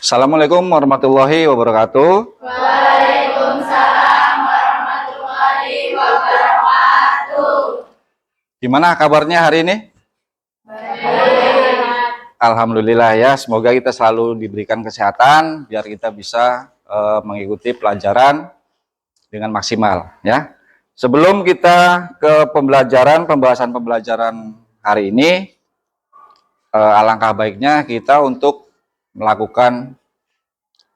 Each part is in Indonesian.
Assalamualaikum warahmatullahi wabarakatuh. Waalaikumsalam warahmatullahi wabarakatuh. Gimana kabarnya hari ini? Baik. Alhamdulillah ya, semoga kita selalu diberikan kesehatan biar kita bisa mengikuti pelajaran dengan maksimal ya. Sebelum kita ke pembahasan pembelajaran hari ini, alangkah baiknya kita untuk melakukan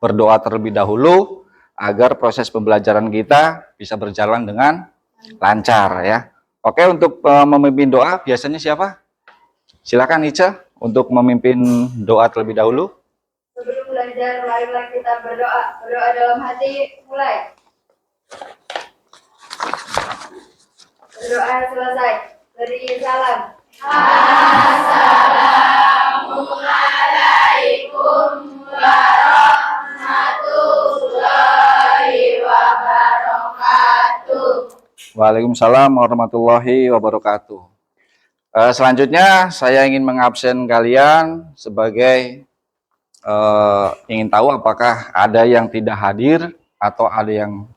berdoa terlebih dahulu agar proses pembelajaran kita bisa berjalan dengan lancar ya. Oke, untuk memimpin doa biasanya siapa? Silakan Ica untuk memimpin doa terlebih dahulu. Sebelum belajar, marilah kita berdoa. Berdoa dalam hati, mulai. Berdoa selesai. Beri salam. Assalamualaikum warahmatullahi wabarakatuh. Waalaikumsalam warahmatullahi wabarakatuh. Selanjutnya saya ingin mengabsen kalian sebagai ingin tahu apakah ada yang tidak hadir atau ada yang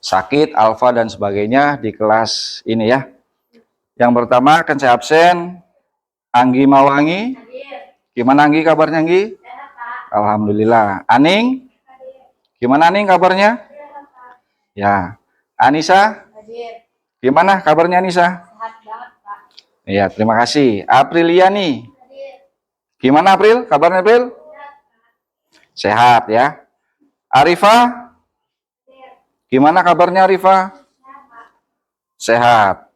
sakit, alfa dan sebagainya di kelas ini ya. Yang pertama akan saya absen Anggi Mawangi. Gimana Anggi kabarnya Anggi? Alhamdulillah. Aning? Gimana Aning kabarnya? Ya. Anissa? Gimana kabarnya Anissa? Sehat banget, Pak. Iya, terima kasih. Apriliani? Gimana April? Kabarnya April? Sehat ya. Arifa? Gimana kabarnya Arifa? Sehat.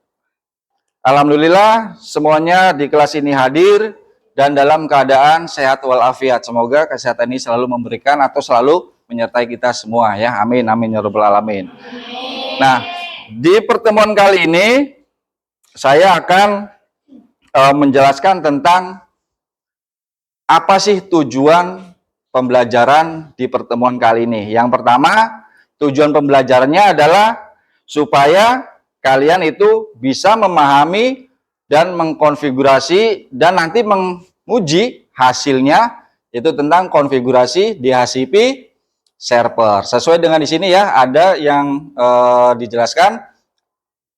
Alhamdulillah semuanya di kelas ini hadir dan dalam keadaan sehat walafiat. Semoga kesehatan ini selalu memberikan atau selalu menyertai kita semua ya. Amin amin ya rabbal alamin. Nah, di pertemuan kali ini saya akan menjelaskan tentang apa sih tujuan pembelajaran di pertemuan kali ini. Yang pertama, tujuan pembelajarannya adalah supaya kalian itu bisa memahami dan mengkonfigurasi dan nanti menguji hasilnya itu tentang konfigurasi DHCP server. Sesuai dengan di sini ya, ada yang dijelaskan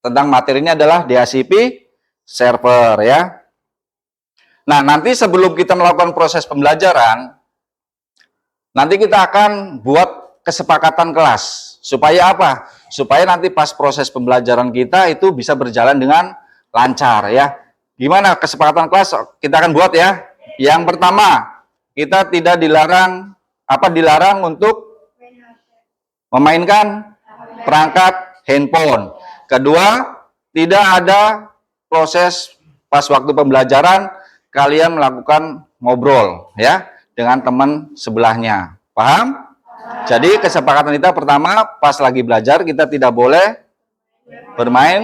tentang materinya adalah DHCP server ya. Nah, nanti sebelum kita melakukan proses pembelajaran, nanti kita akan buat kesepakatan kelas. Supaya apa? Supaya nanti pas proses pembelajaran kita itu bisa berjalan dengan lancar ya. Gimana kesepakatan kelas kita akan buat ya? Yang pertama, kita tidak dilarang untuk memainkan perangkat handphone. Kedua, tidak ada proses pas waktu pembelajaran kalian melakukan ngobrol ya dengan teman sebelahnya. Paham? Jadi kesepakatan kita pertama pas lagi belajar kita tidak boleh bermain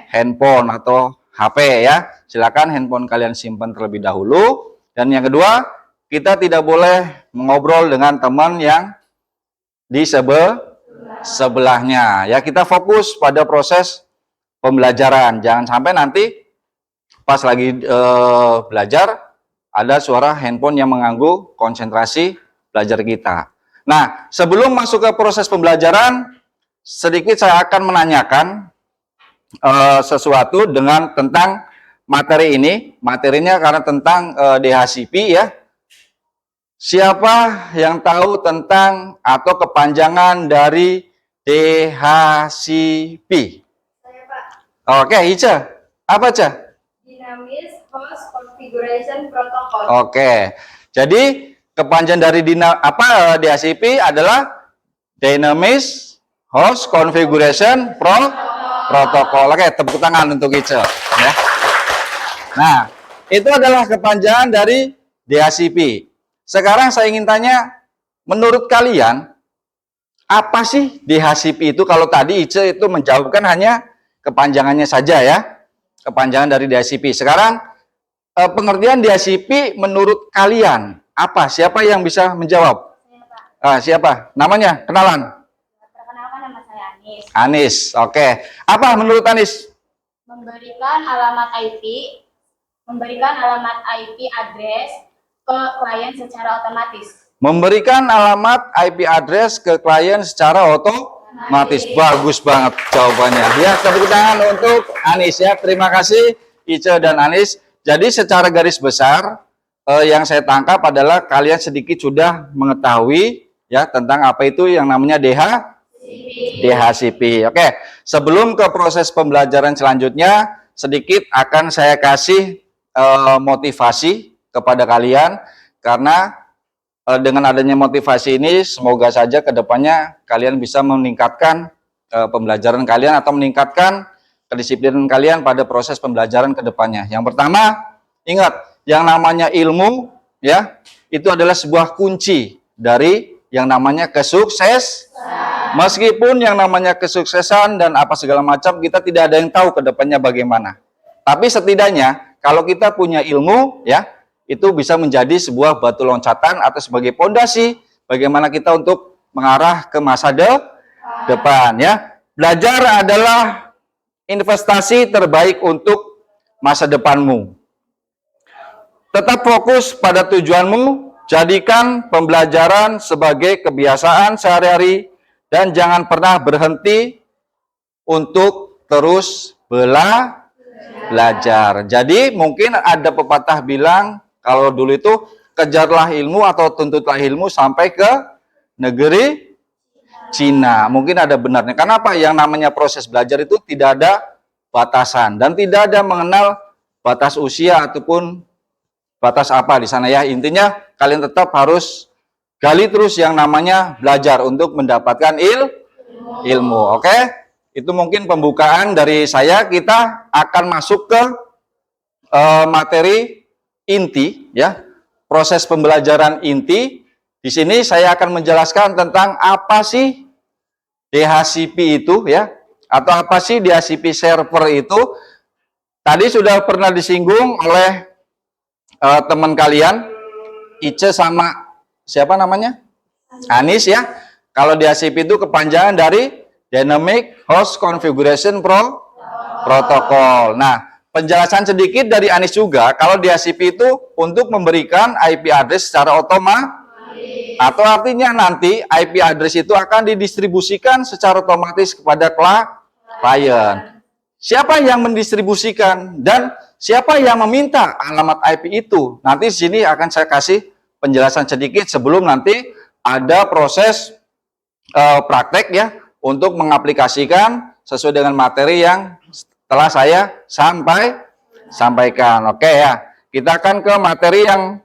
handphone atau HP ya. Silakan handphone kalian simpan terlebih dahulu. Dan yang kedua, kita tidak boleh mengobrol dengan teman yang di sebelahnya. Ya, kita fokus pada proses pembelajaran. Jangan sampai nanti pas lagi belajar ada suara handphone yang mengganggu konsentrasi belajar kita. Nah, sebelum masuk ke proses pembelajaran, sedikit saya akan menanyakan sesuatu tentang materi ini. Materinya karena tentang DHCP ya. Siapa yang tahu tentang atau kepanjangan dari DHCP? Saya, Pak. Oke, Ica. Apa, Ica? Dynamic Host Configuration Protocol. Oke. Jadi kepanjangan dari DHCP adalah Dynamic Host Configuration Protocol. Oke, tepuk tangan untuk Ica ya. Nah, itu adalah kepanjangan dari DHCP. Sekarang saya ingin tanya, menurut kalian apa sih DHCP itu? Kalau tadi Ica itu menjawabkan hanya kepanjangannya saja ya, kepanjangan dari DHCP. Sekarang pengertian DHCP menurut kalian apa? Siapa yang bisa menjawab? Siapa? Namanya? Kenalan? Perkenalkan, nama saya Anis. Anis. Oke. Apa menurut Anis? Memberikan alamat IP Memberikan alamat IP address ke klien secara otomatis. Memberikan alamat IP address ke klien secara otomatis. Bagus banget jawabannya. Ya, tepuk tangan untuk Anis ya. Terima kasih Ice dan Anis. Jadi secara garis besar yang saya tangkap adalah kalian sedikit sudah mengetahui ya tentang apa itu yang namanya DHCP. Oke, sebelum ke proses pembelajaran selanjutnya, sedikit akan saya kasih motivasi kepada kalian karena dengan adanya motivasi ini semoga saja kedepannya kalian bisa meningkatkan pembelajaran kalian atau meningkatkan kedisiplinan kalian pada proses pembelajaran kedepannya. Yang pertama, ingat yang namanya ilmu ya itu adalah sebuah kunci dari yang namanya kesukses. Meskipun yang namanya kesuksesan dan apa segala macam kita tidak ada yang tahu kedepannya bagaimana. Tapi setidaknya kalau kita punya ilmu ya itu bisa menjadi sebuah batu loncatan atau sebagai pondasi bagaimana kita untuk mengarah ke masa depan ya. Belajar adalah investasi terbaik untuk masa depanmu. Tetap fokus pada tujuanmu, jadikan pembelajaran sebagai kebiasaan sehari-hari dan jangan pernah berhenti untuk terus belajar. Jadi mungkin ada pepatah bilang kalau dulu itu kejarlah ilmu atau tuntutlah ilmu sampai ke negeri Cina. Mungkin ada benarnya. Kenapa? Yang namanya proses belajar itu tidak ada batasan dan tidak ada mengenal batas usia ataupun batas apa di sana ya. Intinya kalian tetap harus gali terus yang namanya belajar untuk mendapatkan ilmu. Oke? Itu mungkin pembukaan dari saya. Kita akan masuk ke materi inti ya, proses pembelajaran inti. Di sini saya akan menjelaskan tentang apa sih DHCP itu ya, atau apa sih DHCP server itu. Tadi sudah pernah disinggung oleh teman kalian, Ice sama siapa namanya? Anis ya. Kalau DHCP itu kepanjangan dari Dynamic Host Configuration Protocol. Nah, penjelasan sedikit dari Anis juga, kalau DHCP itu untuk memberikan IP address secara otomatis, atau artinya nanti IP address itu akan didistribusikan secara otomatis kepada klien. Siapa yang mendistribusikan dan siapa yang meminta alamat IP itu? Nanti di sini akan saya kasih penjelasan sedikit sebelum nanti ada proses praktek ya untuk mengaplikasikan sesuai dengan materi yang telah saya sampaikan. Oke ya, kita akan ke materi yang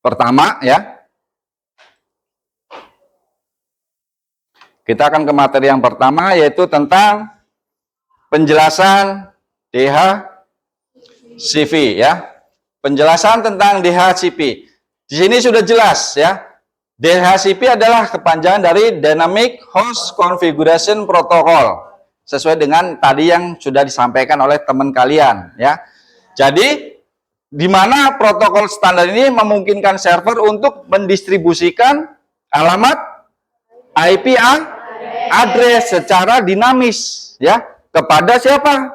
pertama ya. Kita akan ke materi yang pertama yaitu tentang penjelasan DHCP ya. Penjelasan tentang DHCP. Di sini sudah jelas ya. DHCP adalah kepanjangan dari Dynamic Host Configuration Protocol. Sesuai dengan tadi yang sudah disampaikan oleh teman kalian ya. Jadi di mana protokol standar ini memungkinkan server untuk mendistribusikan alamat IP address secara dinamis ya kepada siapa?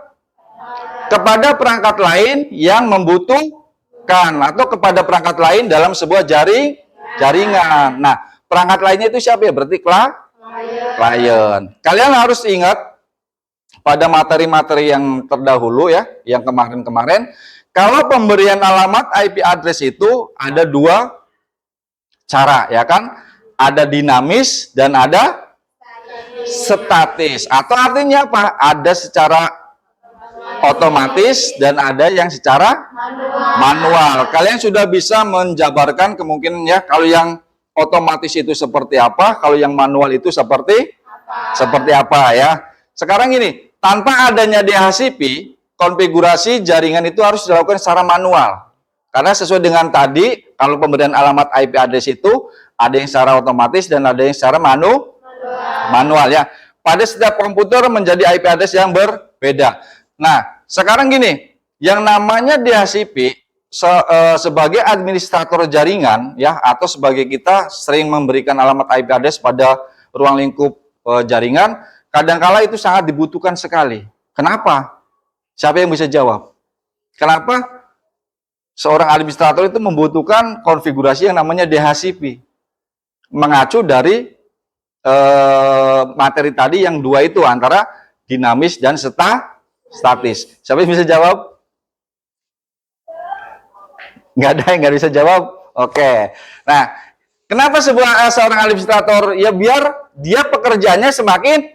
Kepada perangkat lain yang membutuhkan atau kepada perangkat lain dalam sebuah jaringan. Nah, perangkat lainnya itu siapa ya? Berarti klien. Kalian harus ingat pada materi-materi yang terdahulu ya, yang kemarin-kemarin, kalau pemberian alamat IP address itu ada dua cara ya kan? Ada dinamis dan ada statis. Atau artinya apa? Ada secara otomatis dan ada yang secara manual. Kalian sudah bisa menjabarkan kemungkinan ya, kalau yang otomatis itu seperti apa, kalau yang manual itu seperti apa ya. Sekarang gini, tanpa adanya DHCP, konfigurasi jaringan itu harus dilakukan secara manual. Karena sesuai dengan tadi, kalau pemberian alamat IP address itu ada yang secara otomatis dan ada yang secara manual ya. Pada setiap komputer menjadi IP address yang berbeda. Nah, sekarang gini, yang namanya DHCP sebagai administrator jaringan ya, atau sebagai kita sering memberikan alamat IP address pada ruang lingkup jaringan, kadangkala itu sangat dibutuhkan sekali. Kenapa? Siapa yang bisa jawab? Kenapa? Seorang administrator itu membutuhkan konfigurasi yang namanya DHCP. Mengacu dari materi tadi yang dua itu, antara dinamis dan statis. Siapa yang bisa jawab? Nggak ada yang nggak bisa jawab? Oke. Nah, kenapa seorang administrator? Ya biar dia pekerjaannya semakin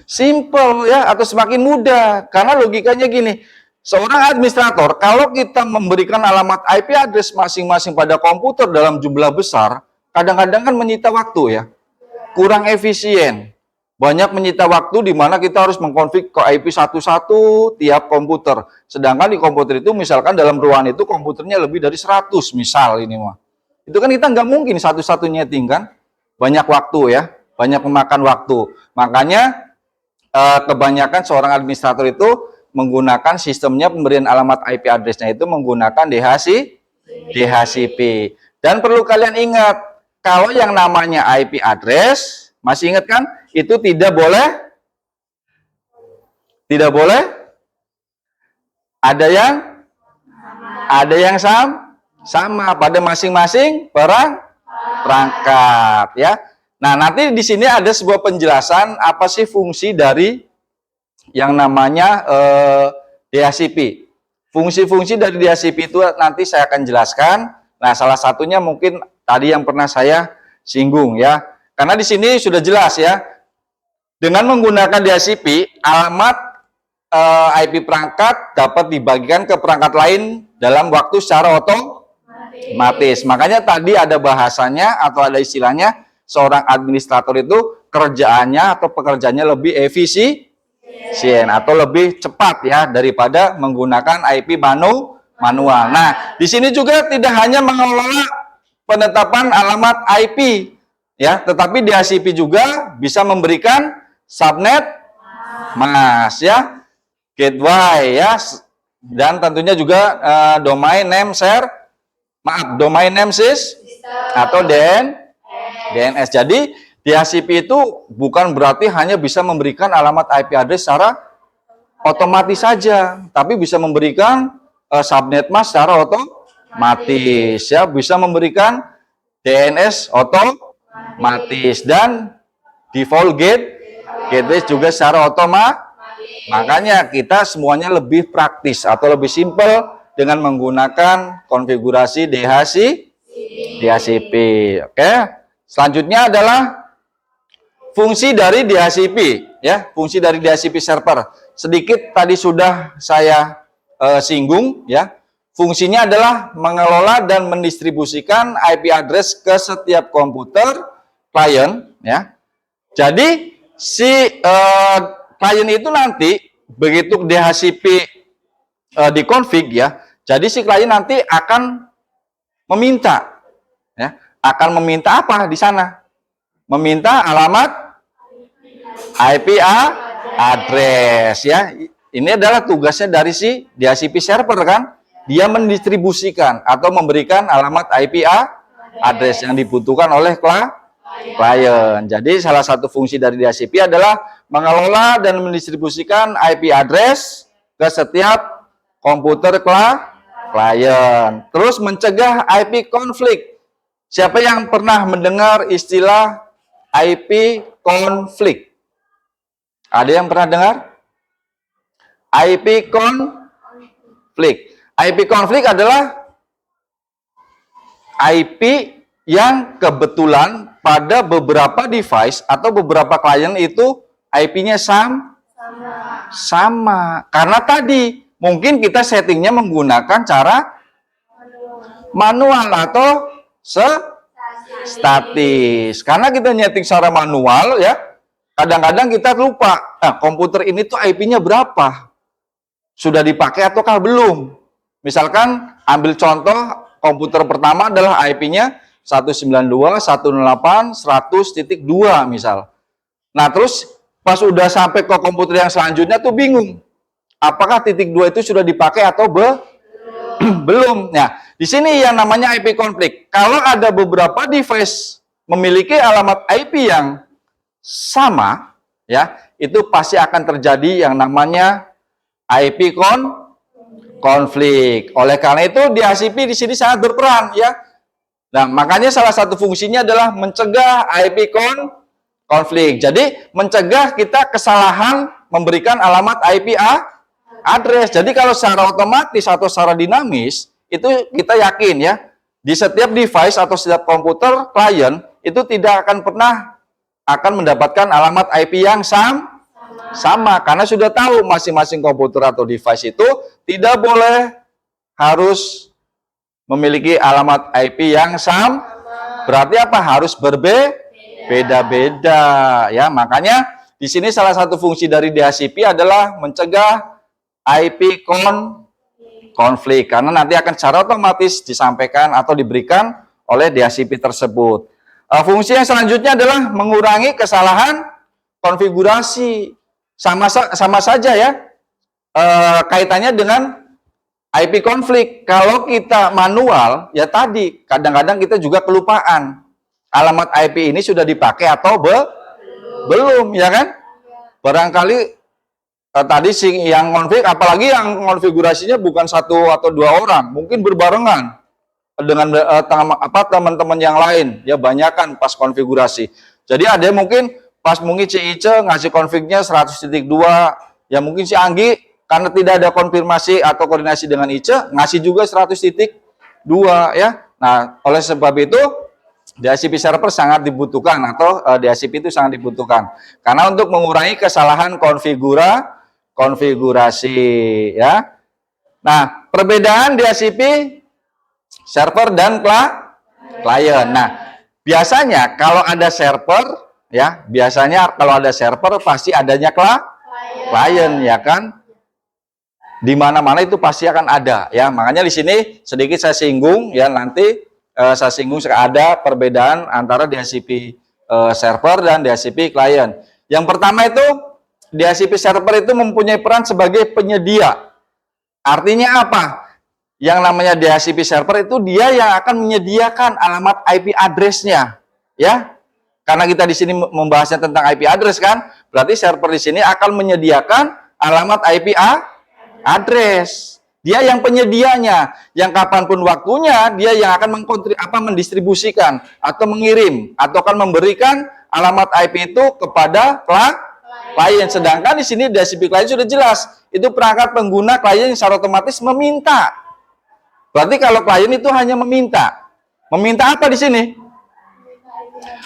simple ya, atau semakin mudah. Karena logikanya gini, seorang administrator kalau kita memberikan alamat IP address masing-masing pada komputer dalam jumlah besar, kadang-kadang kan menyita waktu ya. Kurang efisien. Banyak menyita waktu di mana kita harus mengkonfig ke IP satu-satu tiap komputer. Sedangkan di komputer itu misalkan dalam ruangan itu komputernya lebih dari 100 misal ini mah. Itu kan kita nggak mungkin satu-satu nyeting kan. Banyak waktu ya, banyak memakan waktu. Makanya kebanyakan seorang administrator itu menggunakan sistemnya pemberian alamat IP address-nya itu menggunakan DHCP. Dan perlu kalian ingat, kalau yang namanya IP address, masih ingat kan? Itu tidak boleh ada yang sama pada masing-masing perangkat ya. Nah, nanti di sini ada sebuah penjelasan apa sih fungsi dari yang namanya DHCP. Fungsi-fungsi dari DHCP itu nanti saya akan jelaskan. Nah, salah satunya mungkin tadi yang pernah saya singgung ya. Karena di sini sudah jelas ya. Dengan menggunakan DHCP, alamat IP perangkat dapat dibagikan ke perangkat lain dalam waktu secara otomatis. Makanya tadi ada bahasanya atau ada istilahnya, seorang administrator itu kerjaannya atau pekerjaannya lebih efisien atau lebih cepat ya daripada menggunakan IP manual. Nah, di sini juga tidak hanya mengelola penetapan alamat IP ya, tetapi DHCP juga bisa memberikan subnet mask ya, gateway ya, dan tentunya juga domain name system atau DNS. Jadi DHCP itu bukan berarti hanya bisa memberikan alamat IP address secara otomatis saja, tapi bisa memberikan subnet mask secara otomatis ya, bisa memberikan DNS otomatis dan default gateway juga secara otomatis. Makanya kita semuanya lebih praktis atau lebih simpel dengan menggunakan konfigurasi DHCP. Oke. Selanjutnya adalah fungsi dari DHCP ya, fungsi dari DHCP server. Sedikit tadi sudah saya singgung ya. Fungsinya adalah mengelola dan mendistribusikan IP address ke setiap komputer klien ya. Jadi si klien itu nanti begitu DHCP dikonfig ya, jadi si klien nanti akan meminta ya, akan meminta apa di sana? Meminta alamat IP address ya. Ini adalah tugasnya dari si DHCP server kan, dia mendistribusikan atau memberikan alamat IP address yang dibutuhkan oleh klien. Jadi salah satu fungsi dari DHCP adalah mengelola dan mendistribusikan IP address ke setiap komputer klien. Terus mencegah IP konflik. Siapa yang pernah mendengar istilah IP konflik? Ada yang pernah dengar? IP konflik. IP konflik adalah IP yang kebetulan pada beberapa device atau beberapa klien itu IP-nya sama. Karena tadi mungkin kita settingnya menggunakan cara manual atau statis. Karena kita nyeting secara manual ya, kadang-kadang kita lupa, komputer ini tuh IP-nya berapa? Sudah dipakai ataukah belum? Misalkan ambil contoh, komputer pertama adalah IP-nya 192.168.100.2 misal. Nah, terus pas udah sampai ke komputer yang selanjutnya tuh bingung. Apakah titik 2 itu sudah dipakai atau belum? Nah, di sini yang namanya IP konflik. Kalau ada beberapa device memiliki alamat IP yang sama, ya, itu pasti akan terjadi yang namanya IP konflik. Oleh karena itu DHCP di sini sangat berperan ya. Nah, makanya salah satu fungsinya adalah mencegah IP konflik. Jadi mencegah kita kesalahan memberikan alamat IP address. Jadi kalau secara otomatis atau secara dinamis itu kita yakin ya, di setiap device atau setiap komputer klien itu tidak akan pernah akan mendapatkan alamat IP yang sama karena sudah tahu masing-masing komputer atau device itu tidak boleh harus memiliki alamat IP yang sama. Berarti apa? Harus berbeda-beda ya. Makanya di sini salah satu fungsi dari DHCP adalah mencegah IP konflik karena nanti akan secara otomatis disampaikan atau diberikan oleh DHCP tersebut. Fungsi yang selanjutnya adalah mengurangi kesalahan konfigurasi. Sama saja ya kaitannya dengan IP konflik. Kalau kita manual, ya tadi kadang-kadang kita juga kelupaan. Alamat IP ini sudah dipakai atau belum, ya kan? Barangkali tadi yang konflik, apalagi yang konfigurasinya bukan satu atau dua orang, mungkin berbarengan dengan teman-teman yang lain, ya banyakan pas konfigurasi. Jadi ada yang mungkin pas mungkin si Ice ngasih konfignya 100.2, ya mungkin si Anggi karena tidak ada konfirmasi atau koordinasi dengan Ice ngasih juga 100.2 ya. Nah, oleh sebab itu DHCP server sangat dibutuhkan atau DHCP itu sangat dibutuhkan karena untuk mengurangi kesalahan konfigurasi ya. Nah, perbedaan DHCP server dan klien. Nah, biasanya kalau ada server ya, biasanya kalau ada server pasti adanya klien ya kan? Di mana-mana itu pasti akan ada ya. Makanya di sini sedikit saya singgung ya, nanti saya singgung ada perbedaan antara DHCP server dan DHCP klien. Yang pertama itu DHCP server itu mempunyai peran sebagai penyedia. Artinya apa? Yang namanya DHCP server itu dia yang akan menyediakan alamat IP address-nya, ya. Karena kita di sini membahasnya tentang IP address kan, berarti server di sini akan menyediakan alamat IP address. Dia yang penyedianya, yang kapanpun waktunya dia yang akan mendistribusikan atau mengirim atau akan memberikan alamat IP itu kepada klien. Sedangkan di sini DHCP klien sudah jelas, itu perangkat pengguna klien yang secara otomatis meminta. Berarti kalau klien itu hanya meminta. Meminta apa di sini?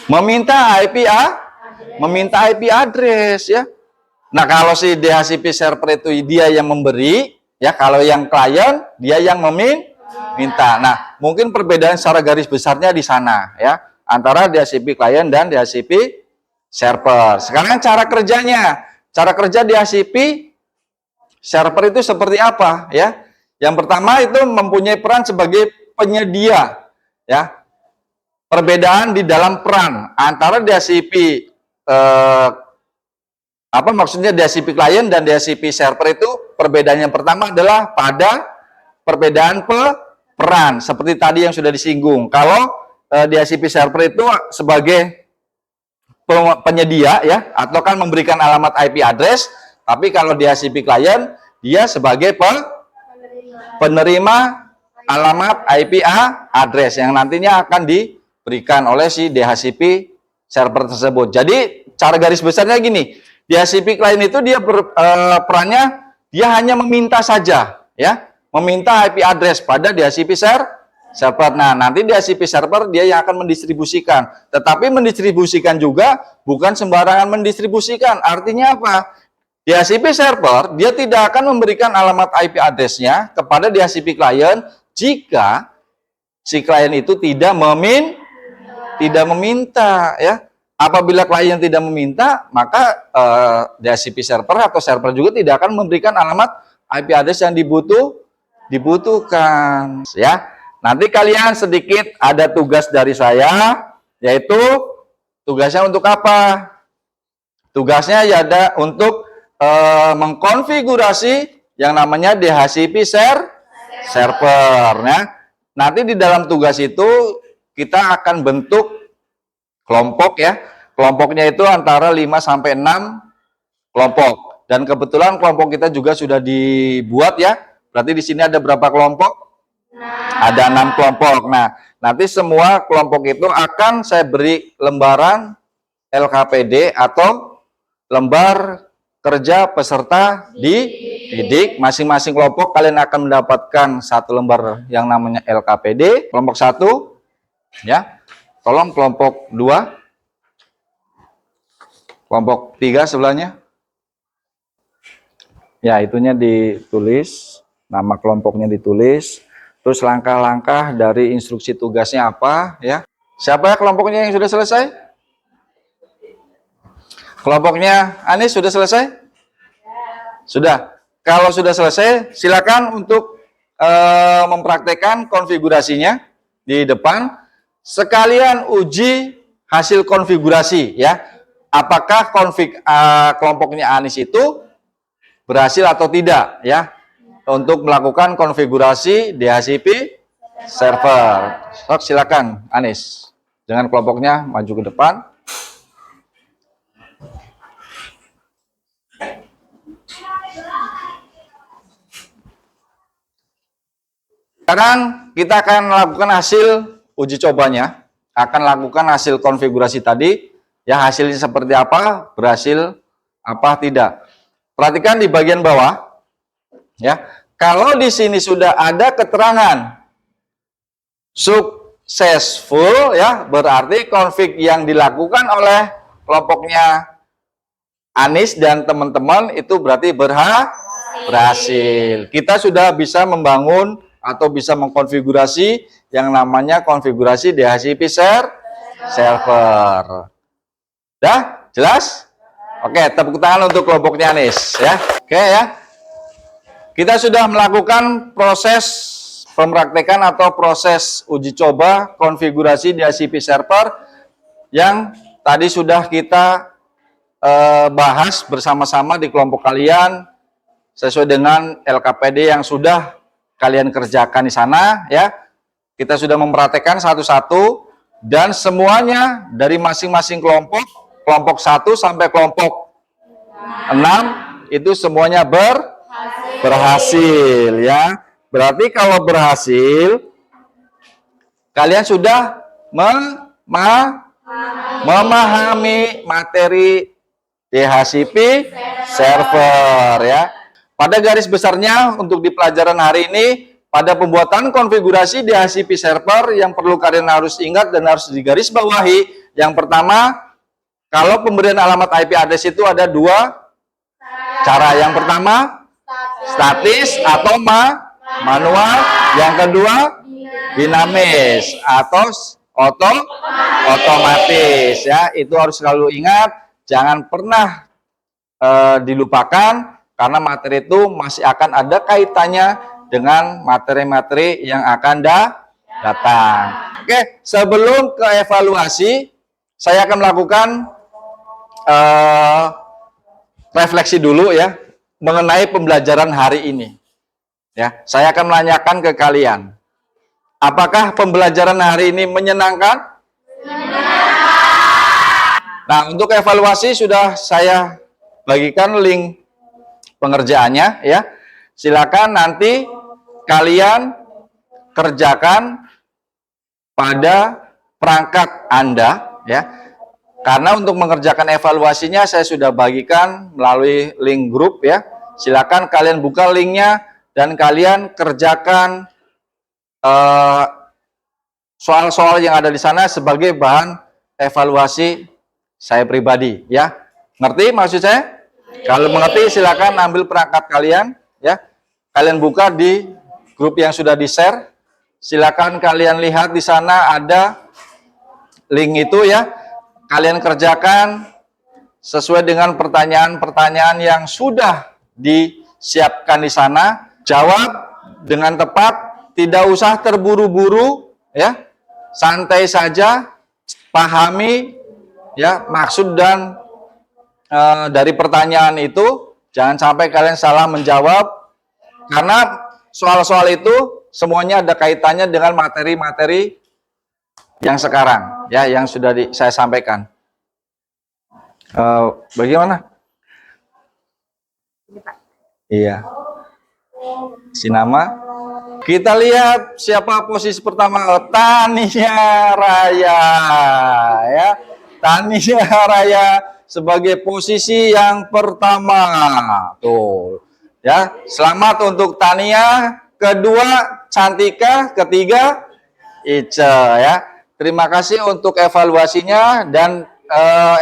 Meminta IP address ya. Nah, kalau si DHCP server itu dia yang memberi, ya kalau yang klien dia yang meminta. Nah, mungkin perbedaan secara garis besarnya di sana ya, antara DHCP klien dan DHCP server. Sekarang cara kerjanya. Cara kerja DHCP server itu seperti apa ya? Yang pertama itu mempunyai peran sebagai penyedia ya. Perbedaan di dalam peran antara DHCP maksudnya DHCP klien dan DHCP server itu perbedaan yang pertama adalah pada perbedaan peran seperti tadi yang sudah disinggung. Kalau DHCP server itu sebagai penyedia ya atau kan memberikan alamat IP address, tapi kalau DHCP klien dia sebagai penerima alamat IP address yang nantinya akan diberikan oleh si DHCP server tersebut. Jadi cara garis besarnya gini, DHCP klien itu dia perannya dia hanya meminta saja ya, meminta IP address pada DHCP server. Nah, nanti DHCP server dia yang akan mendistribusikan. Tetapi mendistribusikan juga bukan sembarangan mendistribusikan. Artinya apa? DHCP server dia tidak akan memberikan alamat IP address-nya kepada DHCP klien jika si klien itu tidak meminta ya. Apabila klien tidak meminta, maka DHCP server atau server juga tidak akan memberikan alamat IP address yang dibutuhkan ya. Nanti kalian sedikit ada tugas dari saya, yaitu tugasnya untuk apa? Tugasnya ya ada untuk mengkonfigurasi yang namanya DHCP server. Nah, nanti di dalam tugas itu kita akan bentuk kelompok ya. Kelompoknya itu antara 5 sampai 6 kelompok. Dan kebetulan kelompok kita juga sudah dibuat ya. Berarti di sini ada berapa kelompok? Ada 6 kelompok. Nah, nanti semua kelompok itu akan saya beri lembaran LKPD atau lembar kerja peserta didik. Masing-masing kelompok kalian akan mendapatkan 1 lembar yang namanya LKPD. Kelompok 1 ya. Tolong kelompok 2. Kelompok 3 sebelahnya. Ya, itunya ditulis, nama kelompoknya ditulis, terus langkah-langkah dari instruksi tugasnya apa ya. Siapa ya kelompoknya yang sudah selesai? Kelompoknya Anis sudah selesai? Sudah. Kalau sudah selesai, silakan untuk mempraktekkan konfigurasinya di depan. Sekalian uji hasil konfigurasi ya. Apakah kelompoknya Anis itu berhasil atau tidak ya untuk melakukan konfigurasi DHCP server. So, silakan Anis dengan kelompoknya maju ke depan. Sekarang kita akan lakukan hasil uji cobanya, akan lakukan hasil konfigurasi tadi ya, hasilnya seperti apa, berhasil apa tidak. Perhatikan di bagian bawah, ya. Kalau di sini sudah ada keterangan successful, ya, berarti config yang dilakukan oleh kelompoknya Anis dan teman-teman itu berarti berhasil. Kita sudah bisa membangun atau bisa mengkonfigurasi yang namanya konfigurasi DHCP server. Dah, jelas? Oke, tepuk tangan untuk kelompoknya Anis ya. Oke ya. Kita sudah melakukan proses pempraktekan atau proses uji coba konfigurasi DHCP server yang tadi sudah kita bahas bersama-sama di kelompok kalian sesuai dengan LKPD yang sudah kalian kerjakan di sana ya. Kita sudah mempraktekkan satu-satu dan semuanya dari masing-masing kelompok 1 sampai kelompok 6 itu semuanya berhasil ya. Berarti kalau berhasil kalian sudah memahami materi DHCP server ya. Pada garis besarnya untuk di pelajaran hari ini pada pembuatan konfigurasi DHCP server yang perlu kalian harus ingat dan harus digarisbawahi. Yang pertama, kalau pemberian alamat IP address itu ada 2 cara. Yang pertama, statis atau manual. Yang kedua, dinamis atau otomatis ya. Itu harus selalu ingat, jangan pernah dilupakan karena materi itu masih akan ada kaitannya dengan materi-materi yang akan datang. Oke, sebelum ke evaluasi, saya akan melakukan refleksi dulu ya mengenai pembelajaran hari ini. Ya, saya akan menanyakan ke kalian, apakah pembelajaran hari ini menyenangkan? Nah, untuk evaluasi sudah saya bagikan link pengerjaannya ya. Silakan nanti kalian kerjakan pada perangkat Anda ya. Karena untuk mengerjakan evaluasinya saya sudah bagikan melalui link grup ya. Silakan kalian buka linknya dan kalian kerjakan soal-soal yang ada di sana sebagai bahan evaluasi saya pribadi ya. Ngerti maksud saya? Kalau mengerti silakan ambil perangkat kalian ya. Kalian buka di grup yang sudah di-share. Silakan kalian lihat di sana ada link itu ya. Kalian kerjakan sesuai dengan pertanyaan-pertanyaan yang sudah disiapkan di sana. Jawab dengan tepat, tidak usah terburu-buru ya. Santai saja, pahami ya maksud dan dari pertanyaan itu. Jangan sampai kalian salah menjawab karena soal-soal itu semuanya ada kaitannya dengan materi-materi yang sekarang ya, yang sudah saya sampaikan. Bagaimana? Iya. Si nama. Kita lihat siapa posisi pertama. Oh, Tania Raya ya. Tania Raya sebagai posisi yang pertama. Tuh. Ya, selamat untuk Tania. Kedua Cantika, ketiga Ica ya. Terima kasih untuk evaluasinya dan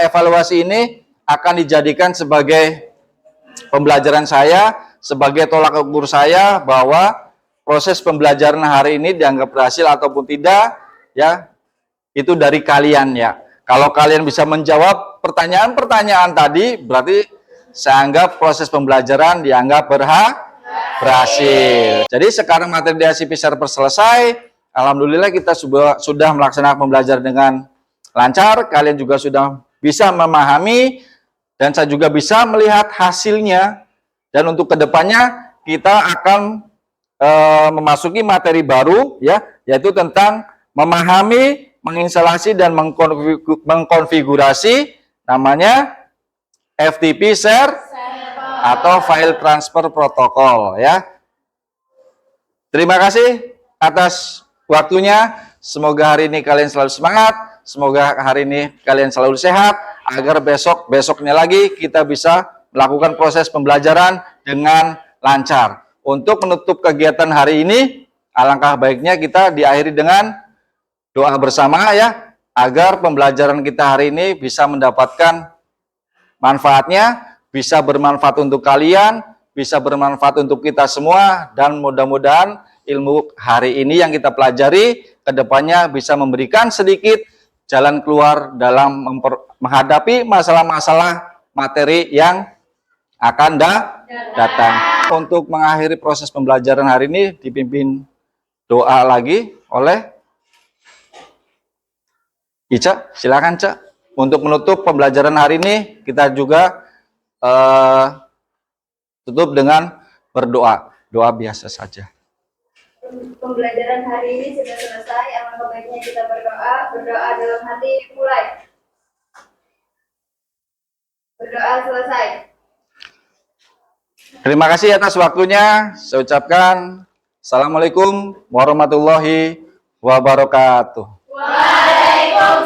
evaluasi ini akan dijadikan sebagai pembelajaran saya, sebagai tolak ukur saya bahwa proses pembelajaran hari ini dianggap berhasil ataupun tidak, ya, itu dari kalian ya. Kalau kalian bisa menjawab pertanyaan-pertanyaan tadi, berarti saya anggap proses pembelajaran dianggap berhasil. Jadi sekarang materi DACP Server selesai. Alhamdulillah kita sudah melaksanakan pembelajaran dengan lancar. Kalian juga sudah bisa memahami dan saya juga bisa melihat hasilnya. Dan untuk kedepannya kita akan memasuki materi baru ya, yaitu tentang memahami, menginstalasi dan mengkonfigurasi namanya FTP Server atau File Transfer Protocol ya. Terima kasih atas waktunya. Semoga hari ini kalian selalu semangat, semoga hari ini kalian selalu sehat agar besoknya lagi kita bisa melakukan proses pembelajaran dengan lancar. Untuk menutup kegiatan hari ini, alangkah baiknya kita diakhiri dengan doa bersama ya, agar pembelajaran kita hari ini bisa mendapatkan manfaatnya, bisa bermanfaat untuk kalian, bisa bermanfaat untuk kita semua, dan mudah-mudahan ilmu hari ini yang kita pelajari kedepannya bisa memberikan sedikit jalan keluar dalam menghadapi masalah-masalah materi yang akan datang. Untuk mengakhiri proses pembelajaran hari ini dipimpin doa lagi oleh Ica. Silakan Ca. Untuk menutup pembelajaran hari ini kita juga tutup dengan berdoa. Doa biasa saja. Pembelajaran hari ini sudah selesai. Alangkah baiknya kita berdoa. Berdoa dalam hati mulai. Berdoa selesai. Terima kasih atas waktunya. Saya ucapkan Assalamualaikum warahmatullahi wabarakatuh. Waalaikumsalam.